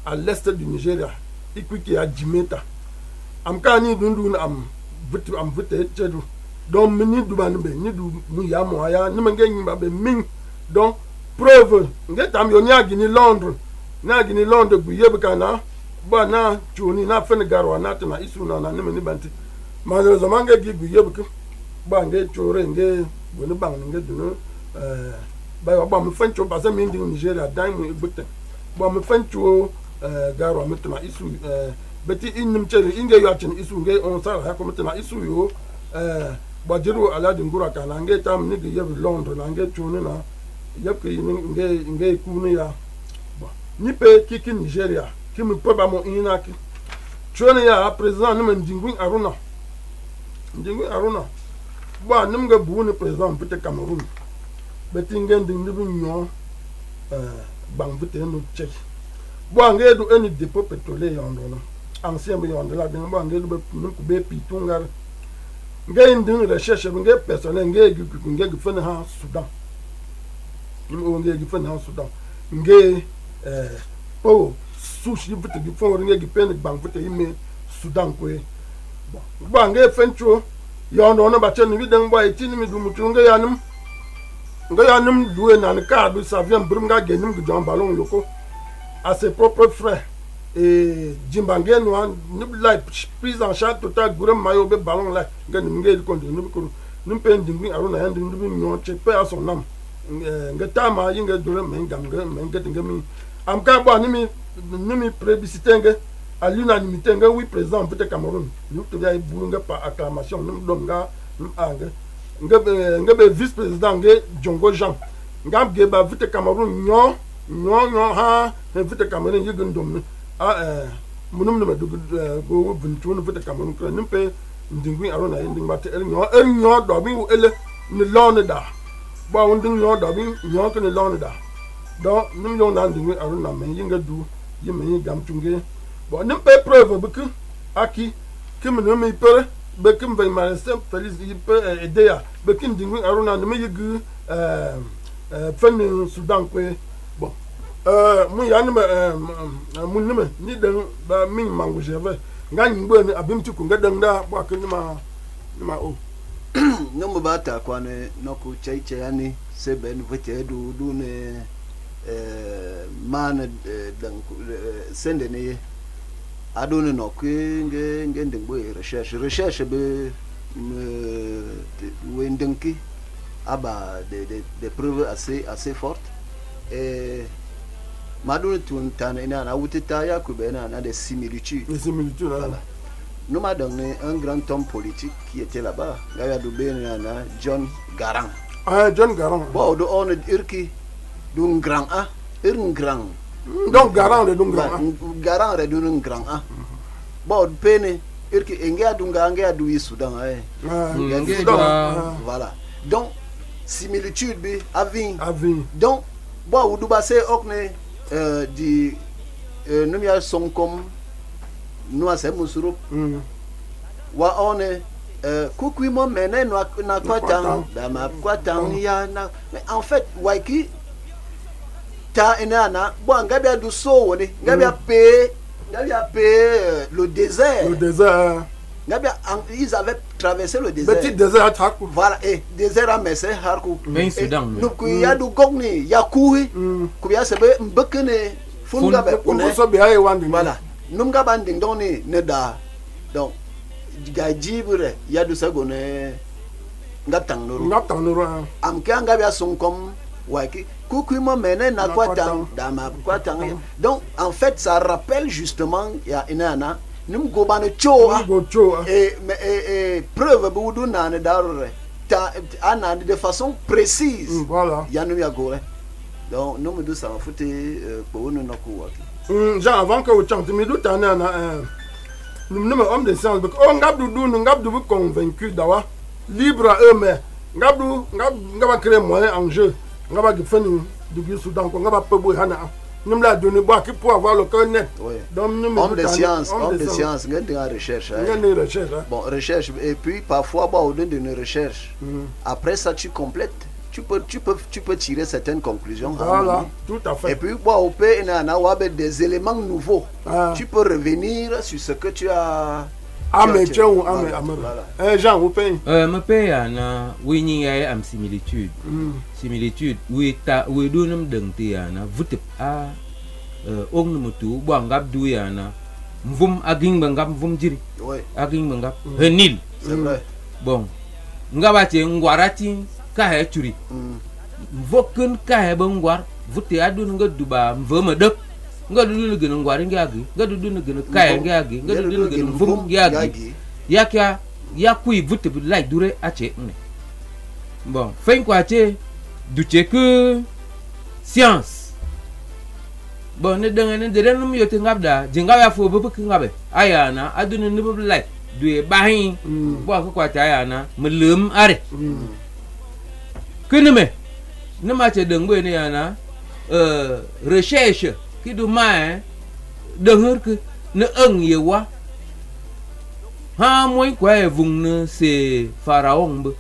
à l'est du Nigeria ikwiki ya Jimeta am ka ni dundu am vita chedu donc mini du ban be ni du mu ya mo ya ni menge nyi ba be min donc preuve nge tam yo nya gini Londres bu yebe kana ba na chuni na fen garwa na tana isu na ni mini banti malheureusement nge gi bu yebe ke ba nge chore nge boni bang nge dunu ba mu fen cho ba sa min di Nigeria dai mu ibute ba mu fen cho garwa mu tana isu beti innim chere inge yo atin isu nge on sa ha ko mu tana isu yo bajiru alaji ngura kana nge tam ni gi yeb Londres na nge chuni na yeb ki nge kuni ya ni pe kiki Nigeria ki mi pe ba mo ina ki chuni ya president ni Ndingui Aruna ba nim ga bu ni president pete Cameroon beti nge ndindu nyo bang vite no check ba nge du eni dépôt pétrolier yondo na ancien be yondo la ben ba nge du be pitungar nge ndin recherche nge personnel nge gifene ha Sudan nge gifene ha Sudan nge sushi vite gifone nge gifene bang vite ime Sudan ko ba nge fencho yondo na ba chen ni den ba itini mi du mutu nge yanum duwe na ka du ça vient brunga genim gu jon ballon loko à ses propres frères et Jimbangue no ni life prise en charge total gure mayo be ballon la ngani ngeli ko ni ko ni pe Ndingui Aruna ya Ndingui nyo che pe a son nam ngatama yinga dure ngami am ka bo ni mi plébiscité nge à l'unanimité nge oui président peut Cameroun ni to ya bu nga par acclamation ni dom nga nga be vice président nge Jongo Jean ngam ge ba vite Cameroun nyo ha vite Cameroun yigin dom munum ne du go buntu no vite Cameroun ko nimpe Ndingui Aruna nding mate nyo do bi ele ni lone da ba nding nyo do bi nyo ko ni lone da do nim yo na Ndingui Aruna men yinga du yimi gam tunge bo nimpe preuve bu aki kim no mi pere be kim ve ma Félix pe aider be kim Ndingui Aruna ne me yigu fen Sudan ko bon mu ya ni mu ni den ba min mangu jeve ngani ngbe ni abim ti ku ngadan da ba kan ma o no mo bata kwa ne no ku cheiche yani se ben vete du ne man dan sende ne adone no ku nge ndengbo recherche be wendenki aba des preuves assez fortes et madone tuntana ina na wutita ya ku be na des similitudes voilà. Nous m'a donné un grand homme politique qui était là-bas, Gaya Doubé na John Garang. John Garang. Bon, de on irki d'un grand A, un grand. Donc Garang de d'un grand A. Garang de d'un grand A. Bon, pene irki engea du Soudan voilà. Donc similitude bi avin. Donc bon, ou ba se okne di numia son comme nous c'est musurup. Wa one kukui mo mene na kwatang dama kwatang ya na, mais en fait waiki ta enana bon ngabia du so woni ngabia pe le désert ngabia ils avaient traversé le désert petit désert harku voilà et désert a messe harku ben Soudan nu ku ya du gogni ya kuhi ku ya sebe mbekene funga be on so be ay wandi voilà num ga banding doni ne da donc gajibre ya du sagone ngaptang nuru am ka ngabia son comme waki kukuma mene na kwatang dama kwatang. Donc en fait ça rappelle justement ya inana nim gobane choa et preuve budu na ne darore ta ana de façon précise. Voilà ya nous ya gore. Donc nous me ça fouté pour nous na ko waki Jean avant que vous chantez mais tout en nous sommes hommes de science. On est convaincus d'avoir libre à eux-mêmes. On va créer moyen en jeu. On va faire du Soudan. On va pas pouvoir nous la donner pour avoir le cœur net. Homme de science, il y a des recherches. Bon, recherche. Et puis parfois, au delà d'une recherche, après ça, tu complètes. Tu peux tirer certaines conclusions. Voilà, tout à fait. Et puis, au pays, il y a des éléments nouveaux. Tu peux revenir sur ce que tu as. Jean, vous payez. Me paye na winning am similitude. Similitude, we do nam dengti na vutip a ong mutu bo ngab du ya na mvum aging bangap mvum jiri. Aging bangap henil. C'est vrai. Bon. Ngaba che ngwarati ka he churi vokun ka he bangwar vuti adun nga duba mvema dep nga dudu gën ngwar ngiagi nga dudu gën ka he ngiagi nga dudu gën vum ngiagi yakya yakui vuti bu like dure ache ne bon fin quoi che du che que science bon ne dangane de renum yote ngabda jinga ya fo bu ku ngabe ayana adun ne bu like dué bahin bo ko kwa cha ayana melum are que ne ma che deng boy ne yana recherche ki du mai deng que ne ye wa ha moy kwa vùng ne se pharaon bu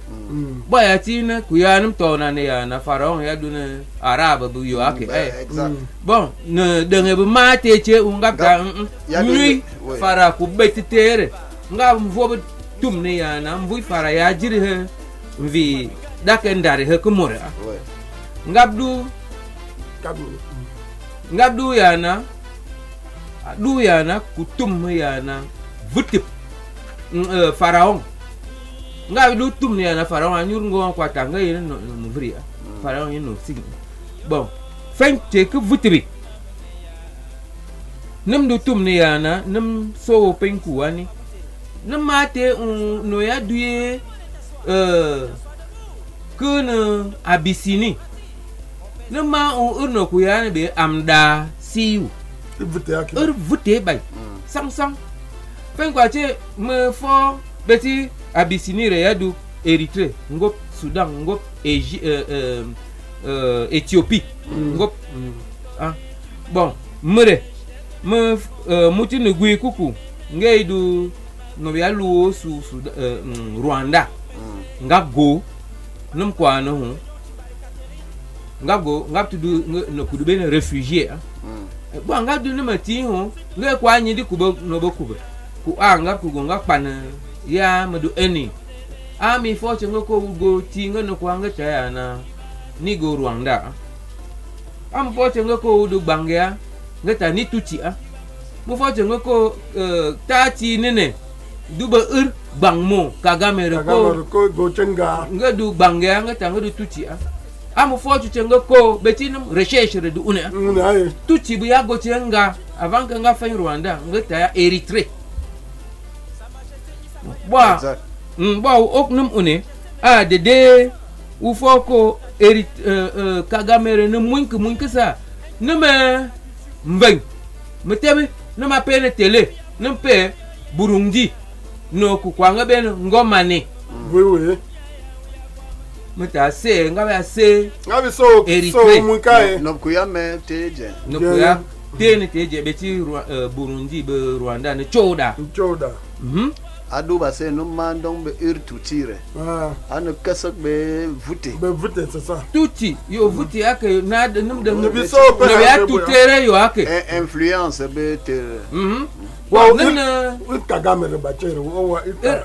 ba ya ti ne ku ya nim to na ne yana pharaon ya du ne arabe bu yo ake bon ne deng bu ma te che ungap ta lui fara ku betitere nga mvo tum ne yana mvu fara ya jiri he vi dakendari he kumore ngabdu yana kutum yana vutip pharaon ngabdu tum yana pharaon anyur ngo kwa tanga yene no mvri pharaon yene no sig bon fente que vutri nem du tum yana nem so penku ani nem mate no ya duye que ne Abyssinie ne ma on no ku ya ne be amda siu voter bay sang fen kwa che me fo beti Abyssinie re ya du Érythrée ngop Soudan ngop Éthiopie ngop bon me muti ne gui kuku ngey du no ya luo su Rwanda ngago num kwa no hu ngap tu du no kudu be réfugié bo ngap du ne mati hu nge kwa nyi di kubo no bokuba ku ngap ku ngap pan ya madu eni mi fo chengo ko go ti ngono kwa nga cha na ni go Rwanda fo chengo ko du bangya ngata ni tuti mo fo chengo ko ta ti nene du ba bangmo Kagame ko go chenga nga du bangya ngata nga du tuti am fo chengo ko betinum recherche de une tuti bu ya go chenga avant que nga fa Rwanda ngata ya Érythrée bo ok num une de u foko eri Kagame ne muink sa ne me mveng metebe ne ma pene tele ne pe Burundi no ku kwanga ben ngomane oui meta se ngabe se ngabe so muikae no kuyame teje no kuya tene teje beti Burundi be Rwanda ne choda aduba se no mandong be irtutire anu kasak be voter c'est ça tuti yo voter ake na de num de ne ya tutere yo ake influence be te wow nene Kagame re bachere o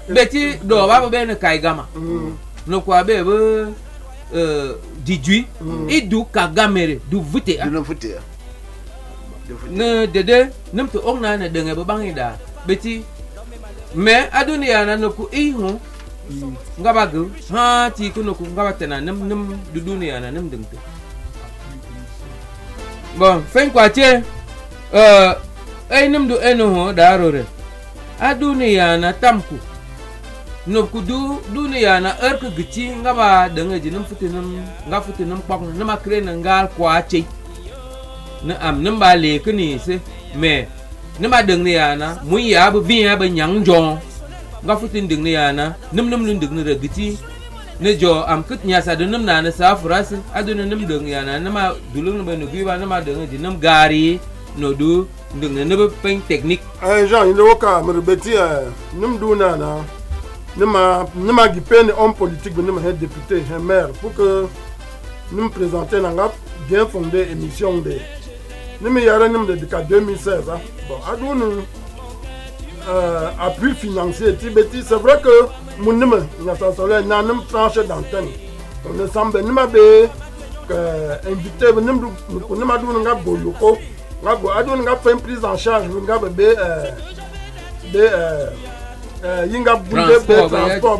beti do ba be ne Kaigama no kwa be didui idu Kagame re du voter ne dede num to ongna ne denge be bangida beti mais adunia na noku ihu ngaba gu ha ti ku noku ngaba tena nem du dunia na nem dengte bon fen kwa che ai nem du eno ho darore adunia na tamku noku du dunia na erke gici ngaba denga jinum futinum nga futinum pok na makre na ngal kwa che na am nem ba le kini se mais ne ma deng ni ana mu ya bu bi ya ba nyang jong nga futin deng ni ana num lun deng ni regiti ne jo am kut nya sa de num na na sa furas aduna num deng ya na ma dulung ba no bi ba na ma deng di num gari no du deng ne ba pen technique Jean il woka me rebeti num du na ne ma gi pen homme politique ne ma député un maire pour que nous présenter na ngap bien fondé émission de Nous avons de 2016. Bon, appui financier. C'est vrai que nous avons tranché d'antenne. On ne semble pas invité. Nous avons fait une prise en charge. Nous avons fait transport.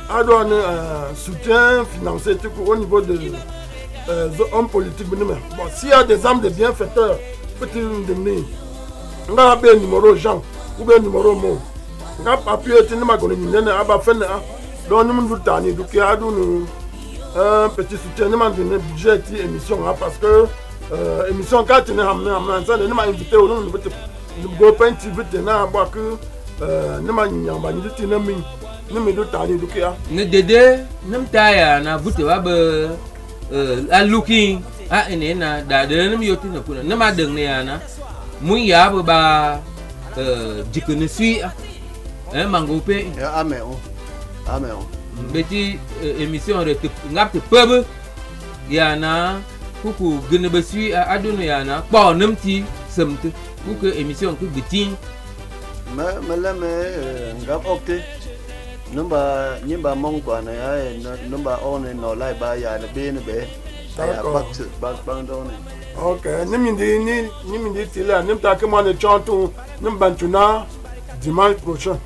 A donné soutien financier au niveau des hommes politiques. Bon, s'il y a des âmes de bienfaiteurs, faut-il nous donner. On a un numéro Jean ou bien numéro Mo. On a appuyé sur le magazine. On a fait donc nous nous donner un petit soutien. Nous avons donné budget et émission parce que émission quand on a amené, nous invité au nom de notre petit ne dede nem taya na vute wa be a looking a ene na da de nem yoti na kuna nem adeng ne ana mu ya ba jikene sui mango pe amen beti émission de ngap te pebe ya na kuku gene be sui adunu ya na po nem ti semte kuku émission ku bitin ngap opte Nimba mongwa na ya numba one no lai ba ya na be ne be ya back on. Okay, nimindi tila nimta kama ne chantu nimbantuna dimanche prochain.